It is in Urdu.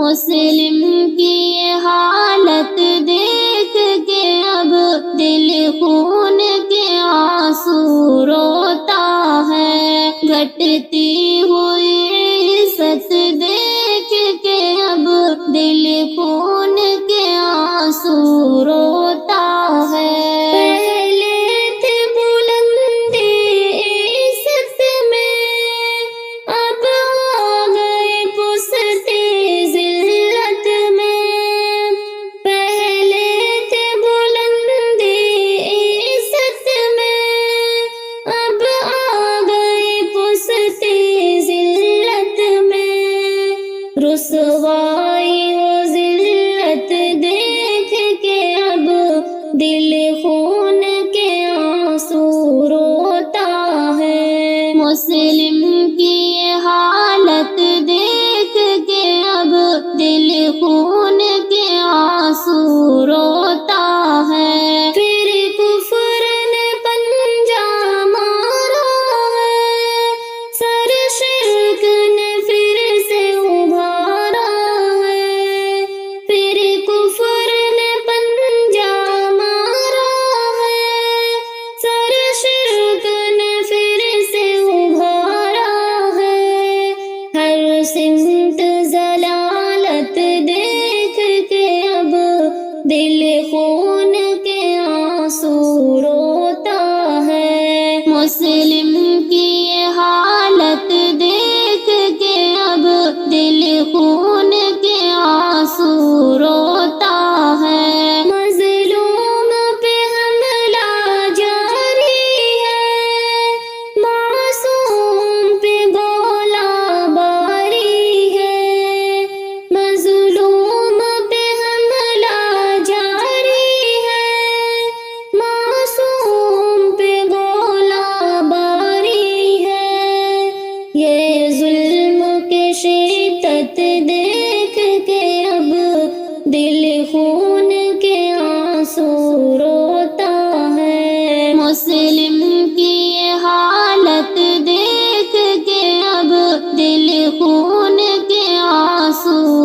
مسلم کی یہ حالت دیکھ کے اب دل خون کے آنسو روتا ہے، گھٹتی ہوئی عزت دیکھ کے اب دل خون کے آنسو روتا ہے۔ پہلے تھے بلندی عزت میں، اب آ گئے پستی ذلت میں۔ پہلے تھے بلندی عزت میں، اب آ گئے پستی ذلت میں۔ رسوائی و ذلت دیکھ کے اب دل خون کے آنسو روتا ہے۔ مسلم کی یہ حالت دیکھ کے اب دل خون کے آنسو روتا ہے۔ پھر کفر نے پنجہ مارا ہے، سر شرک نے پھر سے ابھارا ہے۔ پھر کفر نے پنجہ مارا ہے، سر شرک نے پھر سے ابھارا ہے۔ ہر سمت ضلالت دیکھ کے اب دل خون کے آنسو روتا ہے۔ مسلم کی یہ حالت دیکھ کے اب دل خون کے آنسو روتا ہے۔ مظلوم پہ حملہ جاری ہے، معصوم پہ گولہ باری ہے۔ مظلوم پہ حملہ جاری ہے، معصوم پہ گولہ باری ہے۔ یہ ظلم کے شدت دیکھ کے اب دل خون کے آنسو روتا ہے۔ مسلم کی یہ حالت دیکھ کے اب دل خون کے آنسو